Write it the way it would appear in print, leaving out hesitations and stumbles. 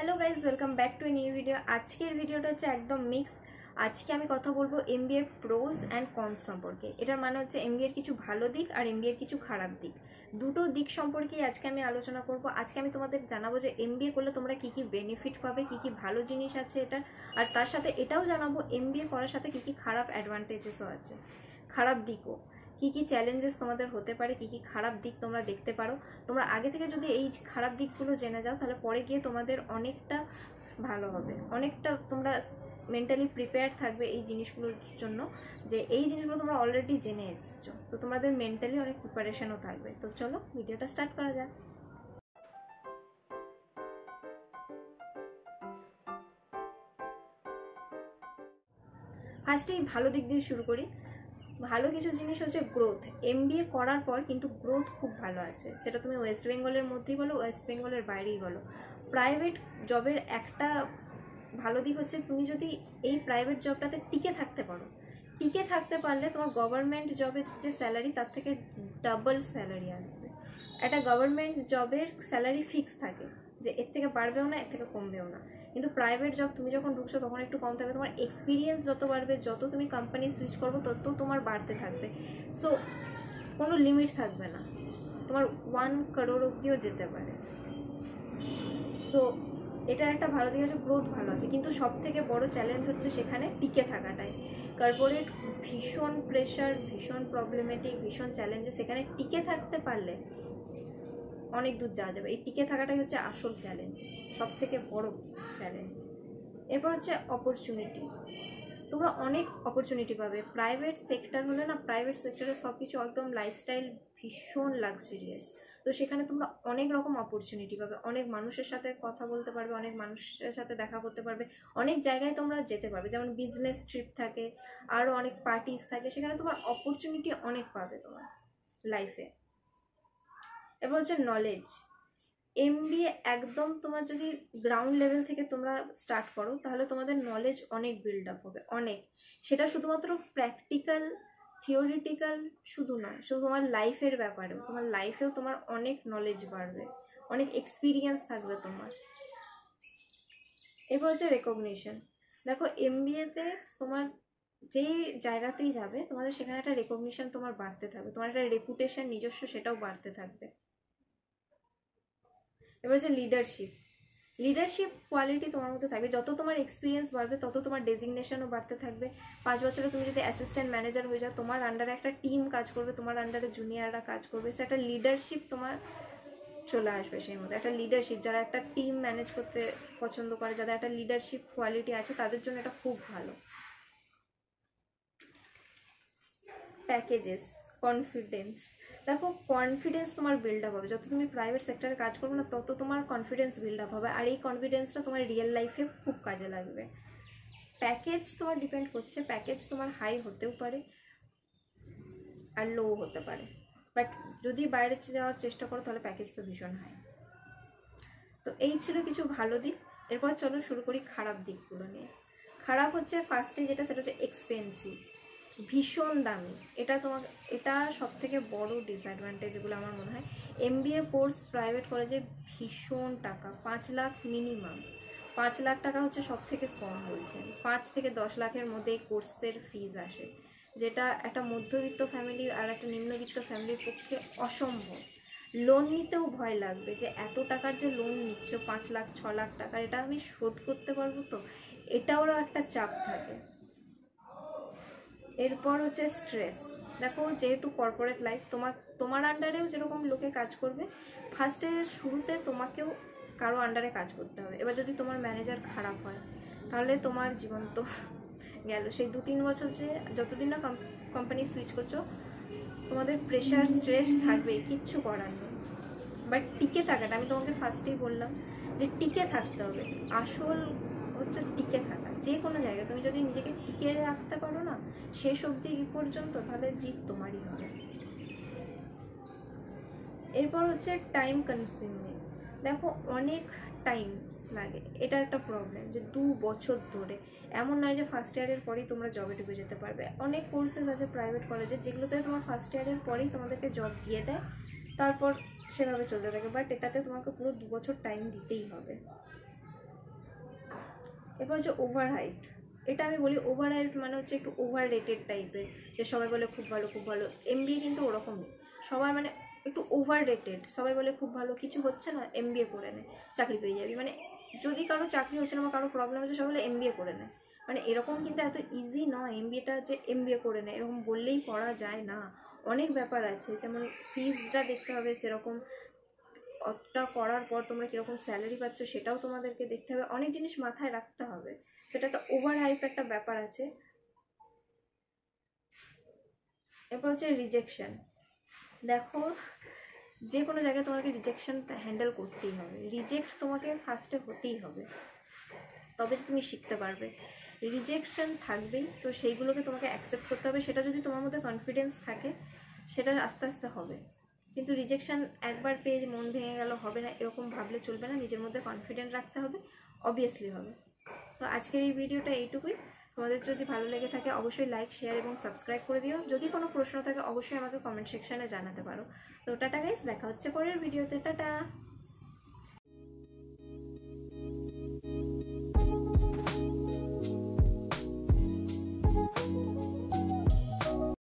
Hello guys welcome back to a new video. आजकेर भिडियोटा হচ্ছে একদম মিক্স। আজকে আমি কথা বলবো এমবিএ প্রোজ অ্যান্ড কনস সম্পর্কে। এটার মানে হচ্ছে এমবিএ এর কিছু ভালো দিক আর এমবিএ এর কিছু খারাপ দিক, দুটো দিক সম্পর্কেই আজকে আমি আলোচনা করব। আজকে আমি তোমাদের জানাবো যে এমবিএ করলে তোমরা কি কি বেনিফিট পাবে, কি কি ভালো জিনিস আছে এটার, আর তার সাথে এটাও জানাবো এমবিএ করার সাথে কি কি খারাপ অ্যাডভান্টেজেসও আছে, খারাপ দিকও, কি কি চ্যালেঞ্জেস তোমাদের হতে পারে, কি কি খারাপ দিক তোমরা দেখতে পারো। তোমরা আগে থেকে যদি এই খারাপ দিকগুলো জেনে যাও তাহলে পরে গিয়ে তোমাদের অনেকটা ভালো হবে, অনেকটা তোমরা মেন্টালি প্রিপেয়ার থাকবে এই জিনিসগুলোর জন্য, যে এই জিনিসগুলো তোমরা অলরেডি জেনে এসেছো, তো তোমাদের মেন্টালি অনেক প্রিপারেশনও থাকবে। তো চলো ভিডিওটা স্টার্ট করা যাক। ফার্স্টেই ভালো দিক দিয়ে শুরু করি। ভালো কিছু জিনিস হচ্ছে গ্রোথ। এমবিএ করার পর কিন্তু গ্রোথ খুব ভালো আছে, সেটা তুমি ওয়েস্ট বেঙ্গলের মধ্যেই বলো, ওয়েস্ট বেঙ্গলের বাইরেই বলো। প্রাইভেট জবের একটা ভালো দিক হচ্ছে তুমি যদি এই প্রাইভেট জবটাতে টিকে থাকতে পারো, টিকে থাকতে পারলে তোমার গভর্নমেন্ট জবের যে স্যালারি তার থেকে ডাবল স্যালারি আসবে। একটা গভর্নমেন্ট জবের স্যালারি ফিক্স থাকে, যে এর থেকে বাড়বেও না এর থেকে কমবেও না, কিন্তু প্রাইভেট জব তুমি যখন ঢুকছো তখন একটু কম থাকবে। তোমার এক্সপিরিয়েন্স যত বাড়বে, যত তুমি কোম্পানি সুইচ করবো তত তোমার বাড়তে থাকবে। সো কোনো লিমিট থাকবে না, তোমার 1 crore অব্দিও যেতে পারে। সো এটা একটা ভালো দিক আছে, গ্রোথ ভালো আছে, কিন্তু সব থেকে বড় চ্যালেঞ্জ হচ্ছে সেখানে টিকে থাকাটাই। কর্পোরেট ভীষণ প্রেশার, ভীষণ প্রবলেমেটিক, ভীষণ চ্যালেঞ্জেস। সেখানে টিকে থাকতে পারলে অনেক দূর যাওয়া যাবে। এই টিকে থাকাটাই হচ্ছে আসল চ্যালেঞ্জ, সব থেকে বড় চ্যালেঞ্জ। এরপর হচ্ছে অপরচুনিটি। তোমরা অনেক অপরচুনিটি পাবে। প্রাইভেট সেক্টর হলে না, প্রাইভেট সেক্টরে সব কিছু একদম লাইফস্টাইল ভীষণ লাক্সারিয়াস, তো সেখানে তোমরা অনেক রকম অপরচুনিটি পাবে, অনেক মানুষের সাথে কথা বলতে পারবে, অনেক মানুষের সাথে দেখা করতে পারবে, অনেক জায়গায় তোমরা যেতে পারবে, যেমন বিজনেস ট্রিপ থাকে, আরও অনেক পার্টিস থাকে, সেখানে তোমার অপরচুনিটি অনেক পাবে তোমার লাইফে। এবার হচ্ছে নলেজ। এমবিএ একদম তোমার যদি গ্রাউন্ড লেভেল থেকে তোমরা স্টার্ট করো তাহলে তোমাদের নলেজ অনেক বিল্ড আপ হবে, অনেক। সেটা শুধুমাত্র প্র্যাকটিক্যাল থিওরিটিক্যাল শুধু নয়, শুধু তোমার লাইফের ব্যাপারেও, তোমার লাইফেও তোমার অনেক নলেজ বাড়বে, অনেক এক্সপিরিয়েন্স থাকবে তোমার। এরপর হচ্ছে রেকগনিশন। দেখো এমবিএতে তোমার যেই জায়গাতেই যাবে তোমাদের সেখানে একটা রেকগনিশন তোমার বাড়তে থাকবে, তোমার একটা রেপুটেশন নিজস্ব সেটাও বাড়তে থাকবে। এবার হচ্ছে লিডারশিপ। লিডারশিপ কোয়ালিটি তোমার মধ্যে থাকবে, যত তোমার এক্সপিরিয়েন্স বাড়বে তত তোমার ডেজিগনেশনও বাড়তে থাকবে। 5 বছরে তুমি যদি অ্যাসিস্ট্যান্ট ম্যানেজার হয়ে যাও, তোমার আন্ডারে একটা টিম কাজ করবে, তোমার আন্ডারে জুনিয়ররা কাজ করবে, সে একটা লিডারশিপ তোমার চলে আসবে সেই মধ্যে। একটা লিডারশিপ, যারা একটা টিম ম্যানেজ করতে পছন্দ করে, যাদের একটা লিডারশিপ কোয়ালিটি আছে, তাদের জন্য এটা খুব ভালো। Packages, confidence. দেখো কনফিডেন্স তোমার বিল্ড আপ হবে, যত তুমি প্রাইভেট সেক্টরে কাজ করবে না তত তোমার কনফিডেন্স বিল্ড আপ হবে, আর এই কনফিডেন্সটা তোমার রিয়েল লাইফে খুব কাজে লাগবে। প্যাকেজ তোমার ডিপেন্ড করছে, প্যাকেজ তোমার হাই হতেও পারে আর লো হতে পারে, বাট যদি বাইরে যাওয়ার চেষ্টা করো তাহলে প্যাকেজ তো ভীষণ হাই। তো এই ছিল কিছু ভালো দিক। এরপর চলো শুরু করি খারাপ দিকগুলো নিয়ে। খারাপ হচ্ছে ফার্স্টে যেটা, সেটা হচ্ছে এক্সপেন্সিভ, ভীষণ দামি। এটা সব থেকে বড় ডিসঅ্যাডভান্টেজ এগুলো আমার মনে হয়। এমবিএ কোর্স প্রাইভেট কলেজে ভীষণ টাকা, 5 লাখ মিনিমাম। 5 লাখ টাকা হচ্ছে সব থেকে কম বলছেন, 5 থেকে 10 লাখের মধ্যে এই কোর্সের ফিজ আসে, যেটা একটা মধ্যবিত্ত ফ্যামিলি আর একটা নিম্নবিত্ত ফ্যামিলির পক্ষে অসম্ভব। লোন নিতেও ভয় লাগবে, যে এত টাকার যে লোন নিচ্ছ 5 লাখ 6 লাখ টাকার, এটা আমি শোধ করতে পারবো তো, এটারও একটা চাপ থাকে। এরপর হচ্ছে স্ট্রেস। দেখো যেহেতু কর্পোরেট লাইফ, তোমার আন্ডারেও যেরকম লোকে কাজ করবে, ফার্স্টে শুরুতে তোমাকেও কারো আন্ডারে কাজ করতে হবে। এবার যদি তোমার ম্যানেজার খারাপ হয় তাহলে তোমার জীবন তো গেল। সেই 2-3 বছর যে যতদিন না কোম্পানি সুইচ করছো, তোমাদের প্রেশার স্ট্রেস থাকবে, কিচ্ছু করার নেই। বাট টিকে থাকাটা, আমি তোমাকে ফার্স্টেই বললাম যে টিকে থাকতে হবে। আসল হচ্ছে টিকে থাকা। যে কোনো জায়গায় তুমি যদি নিজেকে টিকে রাখতে পারো না শেষ অবধি পর্যন্ত, তাহলে জিত তোমারই হবে। এরপর হচ্ছে টাইম কনজিউমিং। দেখো অনেক টাইম লাগে, এটা একটা প্রবলেম, যে 2 বছর ধরে। এমন নয় যে ফার্স্ট ইয়ারের পরেই তোমরা জবে ঢুকে যেতে পারবে। অনেক কোর্সেস আছে প্রাইভেট কলেজে যেগুলোতে তোমার ফার্স্ট ইয়ারের পরেই তোমাদেরকে জব দিয়ে দেয়, তারপর সেভাবে চলতে থাকে। বাট এটাতে তোমাকে পুরো 2 বছর টাইম দিতেই হবে। এরপর হচ্ছে ওভার হাইট। এটা আমি বলি ওভার হাইট মানে হচ্ছে একটু ওভার রেটেড টাইপের, যে সবাই বলে খুব ভালো খুব ভালো। এমবিএ কিন্তু ওরকমই, সবাই মানে একটু ওভার রেটেড, সবাই বলে খুব ভালো, কিছু হচ্ছে না এমবিএ করে নে চাকরি পেয়ে যাবি, মানে যদি কারো চাকরি হচ্ছে না বা কারো প্রবলেম হচ্ছে সবাই বলে এমবিএ করে নেয়। মানে এরকম কিন্তু এত ইজি নয় এমবিএটা, যে এমবিএ করে নেয় এরকম বললেই করা যায় না। অনেক ব্যাপার আছে, যেমন ফিজটা দেখতে হবে, সেরকম অতটা করার পর তোমরা কীরকম স্যালারি পাচ্ছ সেটাও তোমাদেরকে দেখতে হবে, অনেক জিনিস মাথায় রাখতে হবে, সেটা একটা ওভার হাইপ একটা ব্যাপার আছে। এরপর হচ্ছে রিজেকশন। দেখো যে কোনো জায়গায় তোমাকে রিজেকশন হ্যান্ডেল করতেই হবে, রিজেক্ট তোমাকে ফার্স্টে হতেই হবে, তবে তুমি শিখতে পারবে। রিজেকশন থাকবেই, তো সেইগুলোকে তোমাকে অ্যাকসেপ্ট করতে হবে, সেটা যদি তোমার মধ্যে কনফিডেন্স থাকে সেটা আস্তে আস্তে হবে। কিন্তু রিজেকশন একবার পেয়ে মন ভেঙে গেল হবে না এরকম ভাবলে চলবে না, নিজের মধ্যে কনফিডেন্ট রাখতে হবে, অবভিয়াসলি হবে। তো আজকের এই ভিডিওটা এইটুকুই। তোমাদের যদি ভালো লেগে থাকে অবশ্যই লাইক, শেয়ার এবং সাবস্ক্রাইব করে দিও। যদি কোনো প্রশ্ন থাকে অবশ্যই আমাকে কমেন্ট সেকশনে জানাতে পারো। তো টাটা গাইস, দেখা হচ্ছে পরের ভিডিওতে, টাটা।